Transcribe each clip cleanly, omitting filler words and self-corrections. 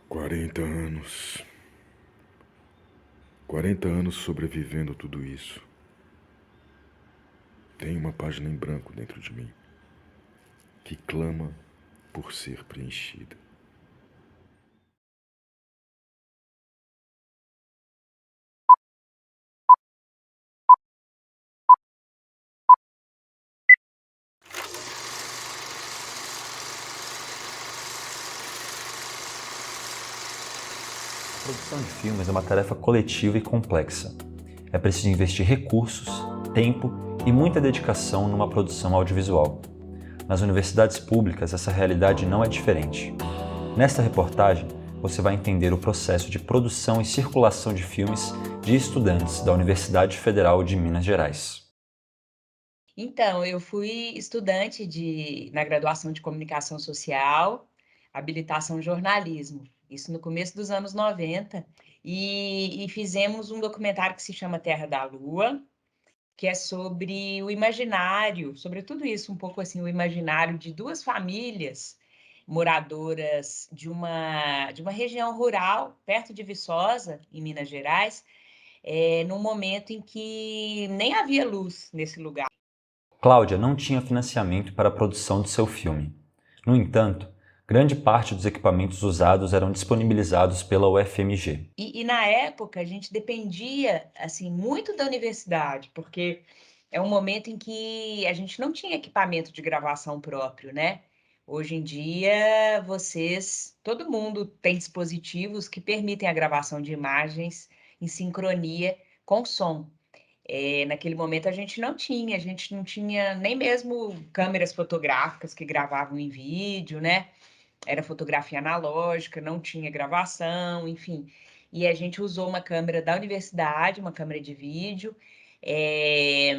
40 anos. 40 anos sobrevivendo a tudo isso. Tem uma página em branco dentro de mim que clama por ser preenchida. A produção de filmes é uma tarefa coletiva e complexa. É preciso investir recursos, tempo e muita dedicação numa produção audiovisual. Nas universidades públicas, essa realidade não é diferente. Nesta reportagem, você vai entender o processo de produção e circulação de filmes de estudantes da Universidade Federal de Minas Gerais. Então, eu fui estudante na graduação de Comunicação Social, habilitação em jornalismo, isso no começo dos anos 90, e fizemos um documentário que se chama Terra da Lua, que é sobre o imaginário, sobre tudo isso, um pouco assim, o imaginário de duas famílias moradoras de uma região rural, perto de Viçosa, em Minas Gerais, num momento em que nem havia luz nesse lugar. Cláudia não tinha financiamento para a produção de seu filme. No entanto, grande parte dos equipamentos usados eram disponibilizados pela UFMG. E na época a gente dependia, assim, muito da universidade, porque é um momento em que a gente não tinha equipamento de gravação próprio, né. Hoje em dia todo mundo tem dispositivos que permitem a gravação de imagens em sincronia com som. Naquele momento a gente não tinha nem mesmo câmeras fotográficas que gravavam em vídeo, né. Era fotografia analógica, não tinha gravação, enfim. E a gente usou uma câmera da universidade, uma câmera de vídeo,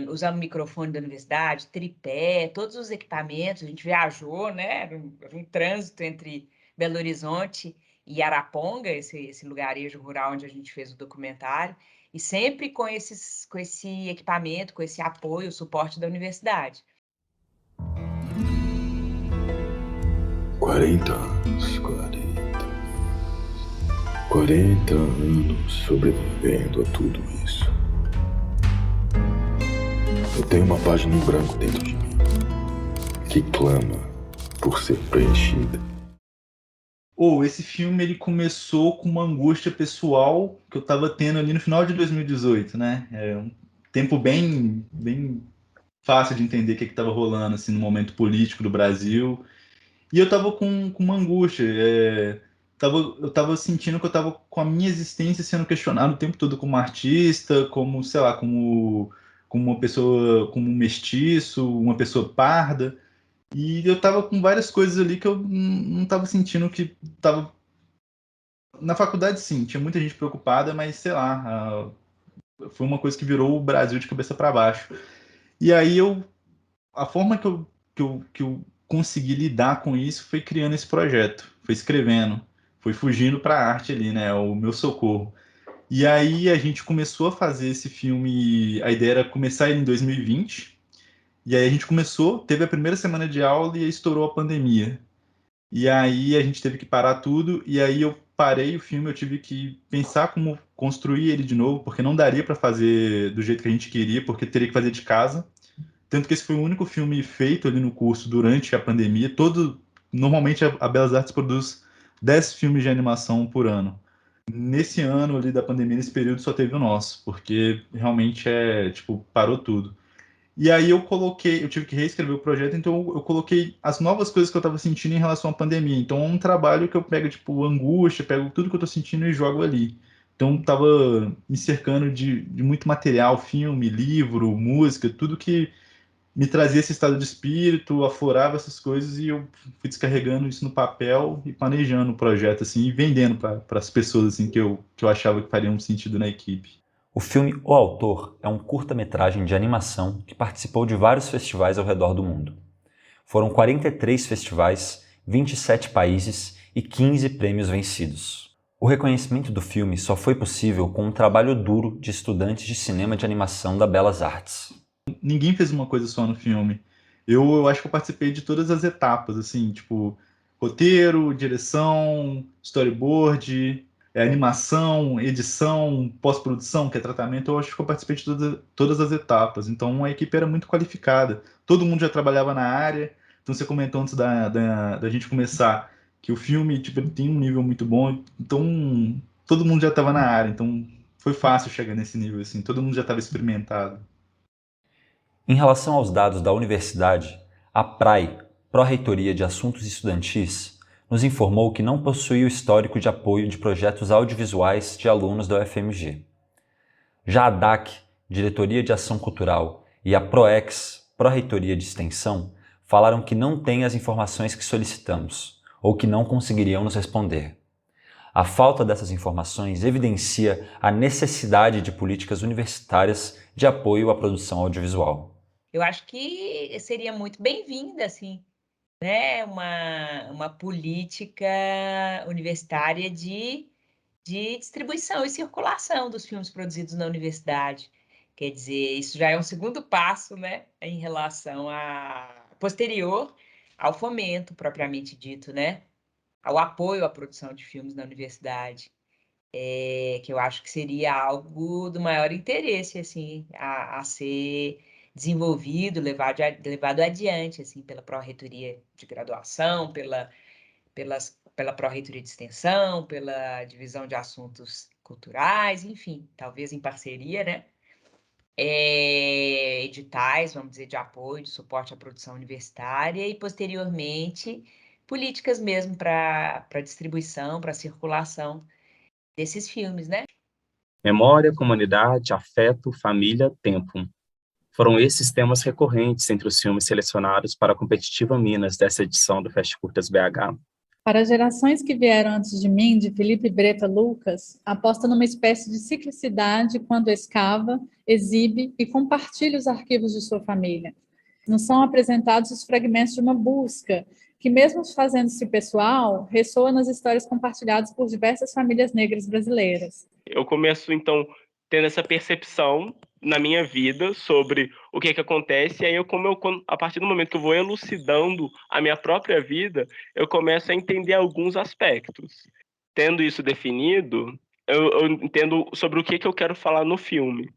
usamos o microfone da universidade, tripé, todos os equipamentos. A gente viajou, né, era um trânsito entre Belo Horizonte e Araponga, esse lugarejo rural onde a gente fez o documentário, e sempre com esse equipamento, com esse apoio, suporte da universidade. 40 anos, 40 anos sobrevivendo a tudo isso. Eu tenho uma página em branco dentro de mim que clama por ser preenchida. Esse filme ele começou com uma angústia pessoal que eu estava tendo ali no final de 2018, né? É um tempo bem fácil de entender o que estava rolando assim no momento político do Brasil. E eu estava com uma angústia. Eu estava sentindo que eu estava com a minha existência sendo questionada o tempo todo como artista, como, sei lá, como uma pessoa, como um mestiço, uma pessoa parda. E eu tava com várias coisas ali que eu não tava sentindo que tava. Na faculdade, sim, tinha muita gente preocupada, mas sei lá, foi uma coisa que virou o Brasil de cabeça para baixo. E aí a forma que eu consegui lidar com isso foi criando esse projeto, foi escrevendo, foi fugindo para a arte ali, né? O meu socorro. E aí a gente começou a fazer esse filme, a ideia era começar ele em 2020. E aí a gente começou, teve a primeira semana de aula e aí estourou a pandemia. E aí a gente teve que parar tudo, e aí eu parei o filme, eu tive que pensar como construir ele de novo, porque não daria para fazer do jeito que a gente queria, porque teria que fazer de casa. Tanto que esse foi o único filme feito ali no curso durante a pandemia. Normalmente a Belas Artes produz 10 filmes de animação por ano. Nesse ano ali da pandemia, nesse período, só teve o nosso, porque realmente tipo, parou tudo. E aí eu tive que reescrever o projeto, então eu coloquei as novas coisas que eu estava sentindo em relação à pandemia. Então é um trabalho que eu pego, tipo, angústia, pego tudo que eu tô sentindo e jogo ali. Então tava me cercando de muito material, filme, livro, música, tudo que me trazia esse estado de espírito, aflorava essas coisas e eu fui descarregando isso no papel e planejando o projeto, assim, e vendendo para as pessoas, assim, que eu achava que fariam sentido na equipe. O filme O Autor é um curta-metragem de animação que participou de vários festivais ao redor do mundo. Foram 43 festivais, 27 países e 15 prêmios vencidos. O reconhecimento do filme só foi possível com um trabalho duro de estudantes de cinema de animação da Belas Artes. Ninguém fez uma coisa só no filme. Eu acho que eu participei de todas as etapas, assim, tipo, roteiro, direção, storyboard, animação, edição, pós-produção, que é tratamento. Eu acho que eu participei de todas as etapas. Então a equipe era muito qualificada. Todo mundo já trabalhava na área. Então você comentou antes da gente começar que o filme tipo, ele tem um nível muito bom. Então todo mundo já estava na área. Então foi fácil chegar nesse nível assim. Todo mundo já estava experimentado. Em relação aos dados da universidade, a PRAE, Pró-Reitoria de Assuntos Estudantis, nos informou que não possui o histórico de apoio de projetos audiovisuais de alunos da UFMG. Já a DAC, Diretoria de Ação Cultural, e a PROEX, Pró-Reitoria de Extensão, falaram que não têm as informações que solicitamos, ou que não conseguiriam nos responder. A falta dessas informações evidencia a necessidade de políticas universitárias de apoio à produção audiovisual. Eu acho que seria muito bem-vinda, assim, né, uma política universitária de distribuição e circulação dos filmes produzidos na universidade. Quer dizer, isso já é um segundo passo, né, em relação posterior ao fomento propriamente dito, né, ao apoio à produção de filmes na universidade, que eu acho que seria algo do maior interesse, assim, a ser desenvolvido, levado adiante, assim, pela Pró-Reitoria de Graduação, pela Pró-Reitoria de Extensão, pela Divisão de Assuntos Culturais, enfim, talvez em parceria, né? Editais, vamos dizer, de apoio, de suporte à produção universitária e, posteriormente, políticas mesmo para distribuição, para circulação desses filmes, né? Memória, comunidade, afeto, família, tempo. Foram esses temas recorrentes entre os filmes selecionados para a competitiva Minas dessa edição do Fest Curtas BH. Para as gerações que vieram antes de mim, de Felipe Breta Lucas, aposta numa espécie de ciclicidade quando escava, exibe e compartilha os arquivos de sua família. Não são apresentados os fragmentos de uma busca, que mesmo fazendo-se pessoal, ressoa nas histórias compartilhadas por diversas famílias negras brasileiras. Eu começo, então, tendo essa percepção na minha vida sobre o que acontece, e aí a partir do momento que eu vou elucidando a minha própria vida, eu começo a entender alguns aspectos. Tendo isso definido, eu entendo sobre o que eu quero falar no filme.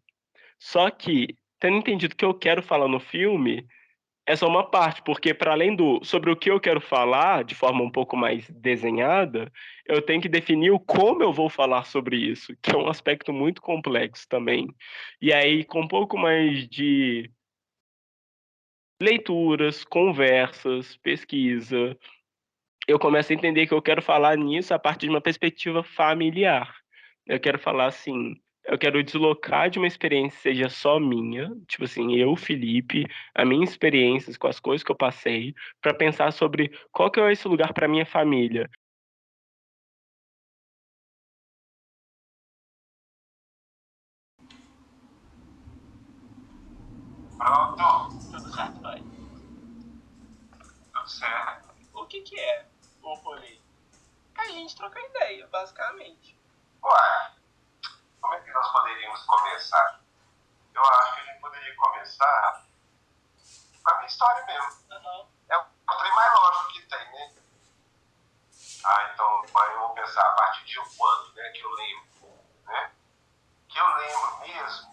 Só que, tendo entendido o que eu quero falar no filme, é só uma parte, porque para além sobre o que eu quero falar, de forma um pouco mais desenhada, eu tenho que definir o como eu vou falar sobre isso, que é um aspecto muito complexo também. E aí, com um pouco mais de leituras, conversas, pesquisa, eu começo a entender que eu quero falar nisso a partir de uma perspectiva familiar. Eu quero falar assim, eu quero deslocar de uma experiência que seja só minha, tipo assim, eu, Felipe, as minhas experiências com as coisas que eu passei, para pensar sobre qual que é esse lugar para minha família. Pronto, Tudo certo, pai? tudo certo. O que é o rolê? A gente troca ideia, basicamente. Uai, como é que nós poderíamos começar? Eu acho que a gente poderia começar com a minha história mesmo. É o trem mais lógico que tem, né? Então, eu vou pensar a partir de quando, né, que eu lembro, né? Que eu lembro mesmo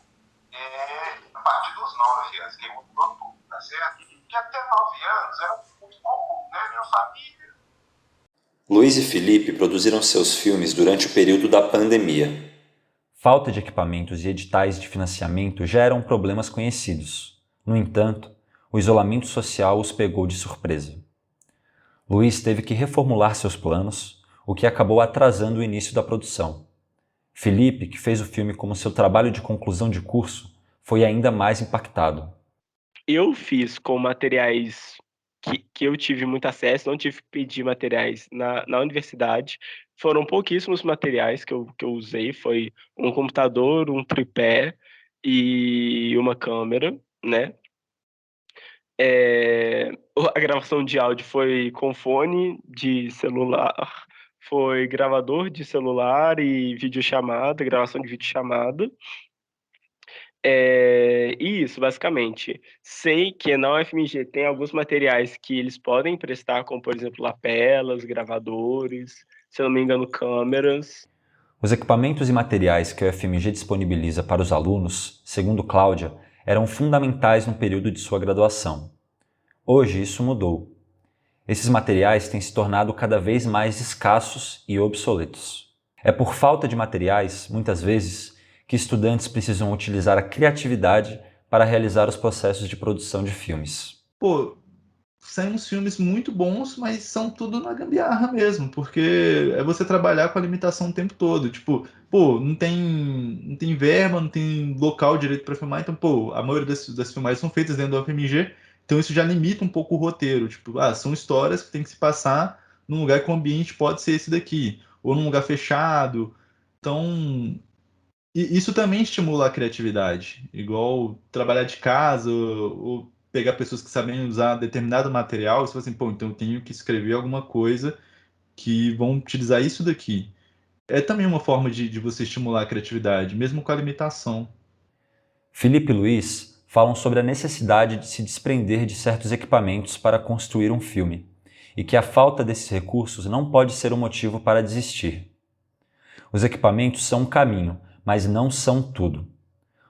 a partir dos 9 anos, que mudou tudo, tá certo? Que até 9 anos era muito comum, né? Minha família. Luiz e Felipe produziram seus filmes durante o período da pandemia. Falta de equipamentos e editais de financiamento já eram problemas conhecidos. No entanto, o isolamento social os pegou de surpresa. Luiz teve que reformular seus planos, o que acabou atrasando o início da produção. Felipe, que fez o filme como seu trabalho de conclusão de curso, foi ainda mais impactado. Eu fiz com materiais que eu tive muito acesso, não tive que pedir materiais na universidade. Foram pouquíssimos materiais que eu usei, foi um computador, um tripé e uma câmera, né? A gravação de áudio foi com fone de celular, foi gravador de celular e videochamada, gravação de videochamada. Isso, basicamente. Sei que na UFMG tem alguns materiais que eles podem emprestar, como, por exemplo, lapelas, gravadores, se eu não me engano, câmeras. Os equipamentos e materiais que a UFMG disponibiliza para os alunos, segundo Cláudia, eram fundamentais no período de sua graduação. Hoje isso mudou. Esses materiais têm se tornado cada vez mais escassos e obsoletos. É por falta de materiais, muitas vezes, que estudantes precisam utilizar a criatividade para realizar os processos de produção de filmes. Pô, saem uns filmes muito bons, mas são tudo na gambiarra mesmo, porque é você trabalhar com a limitação o tempo todo. Tipo, pô, não tem verba, não tem local direito para filmar, então, pô, a maioria das filmagens são feitas dentro do FMG, então isso já limita um pouco o roteiro. Tipo, são histórias que tem que se passar num lugar que o ambiente pode ser esse daqui, ou num lugar fechado. Então, isso também estimula a criatividade, igual trabalhar de casa ou pegar pessoas que sabem usar determinado material e você fala assim, pô, então eu tenho que escrever alguma coisa que vão utilizar isso daqui. É também uma forma de você estimular a criatividade, mesmo com a limitação. Felipe e Luiz falam sobre a necessidade de se desprender de certos equipamentos para construir um filme, e que a falta desses recursos não pode ser um motivo para desistir. Os equipamentos são um caminho, mas não são tudo.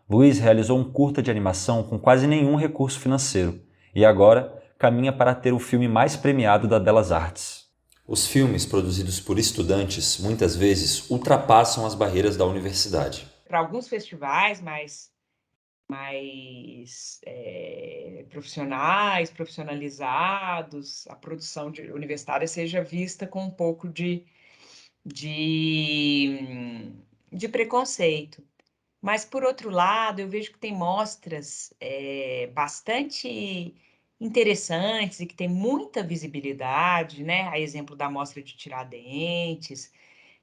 Luiz realizou um curta de animação com quase nenhum recurso financeiro e agora caminha para ter o filme mais premiado da Belas Artes. Os filmes produzidos por estudantes muitas vezes ultrapassam as barreiras da universidade. Para alguns festivais mais profissionais, profissionalizados, a produção universitária seja vista com um pouco de preconceito. Mas, por outro lado, eu vejo que tem mostras bastante interessantes e que tem muita visibilidade, né? A exemplo da mostra de Tiradentes,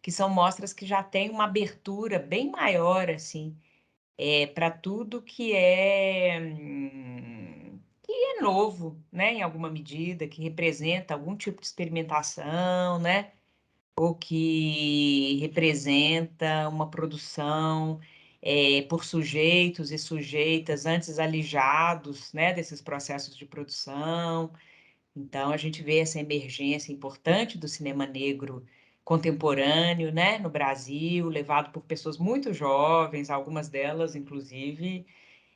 que são mostras que já têm uma abertura bem maior, assim, para tudo que é novo, né? Em alguma medida, que representa algum tipo de experimentação, né? Ou que representa uma produção por sujeitos e sujeitas antes alijados, né, desses processos de produção. Então, a gente vê essa emergência importante do cinema negro contemporâneo, né, no Brasil, levado por pessoas muito jovens, algumas delas, inclusive,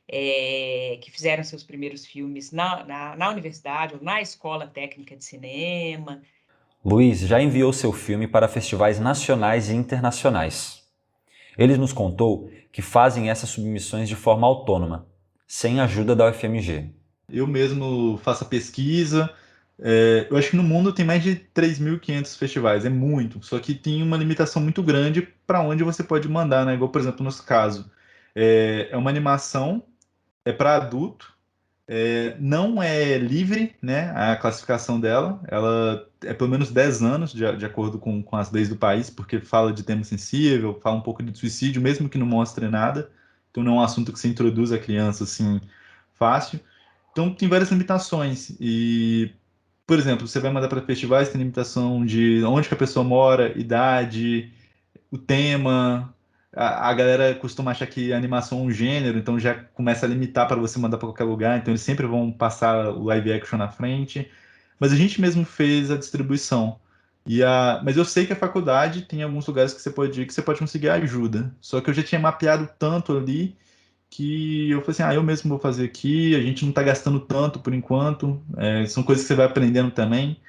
que fizeram seus primeiros filmes na universidade ou na escola técnica de cinema. Luiz já enviou seu filme para festivais nacionais e internacionais. Ele nos contou que fazem essas submissões de forma autônoma, sem a ajuda da UFMG. Eu mesmo faço a pesquisa. Eu acho que no mundo tem mais de 3.500 festivais, é muito. Só que tem uma limitação muito grande para onde você pode mandar, né? Igual, por exemplo, no nosso caso, é uma animação, é para adulto, não é livre, né? A classificação dela, ela é pelo menos 10 anos, de acordo com as leis do país, porque fala de tema sensível, fala um pouco de suicídio, mesmo que não mostre nada. Então não é um assunto que se introduz à criança assim fácil. Então tem várias limitações e, por exemplo, você vai mandar para festivais, tem limitação de onde que a pessoa mora, idade, o tema. A galera costuma achar que a animação é um gênero, então já começa a limitar para você mandar para qualquer lugar, então eles sempre vão passar o live action na frente. Mas a gente mesmo fez a distribuição. Mas eu sei que a faculdade tem alguns lugares que você pode ir que você pode conseguir ajuda. Só que eu já tinha mapeado tanto ali que eu falei assim, eu mesmo vou fazer aqui, a gente não está gastando tanto por enquanto, são coisas que você vai aprendendo também.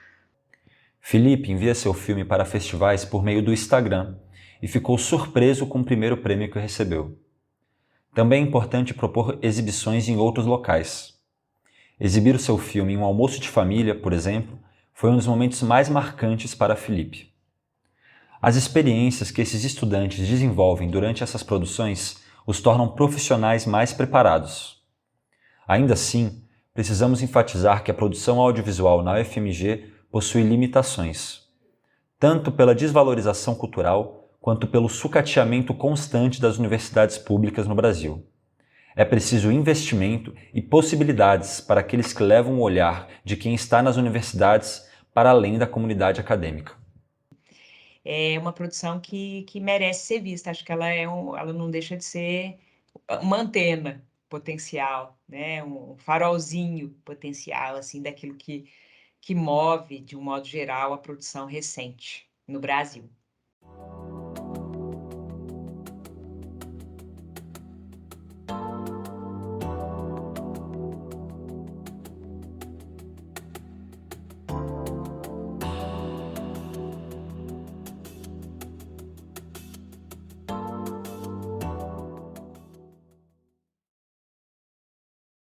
Felipe envia seu filme para festivais por meio do Instagram e ficou surpreso com o primeiro prêmio que recebeu. Também é importante propor exibições em outros locais. Exibir o seu filme em um almoço de família, por exemplo, foi um dos momentos mais marcantes para Felipe. As experiências que esses estudantes desenvolvem durante essas produções os tornam profissionais mais preparados. Ainda assim, precisamos enfatizar que a produção audiovisual na UFMG possui limitações, tanto pela desvalorização cultural quanto pelo sucateamento constante das universidades públicas no Brasil. É preciso investimento e possibilidades para aqueles que levam o olhar de quem está nas universidades para além da comunidade acadêmica. É uma produção que merece ser vista. Acho que ela não deixa de ser uma antena potencial, né? Um farolzinho potencial, assim, daquilo que move, de um modo geral, a produção recente no Brasil.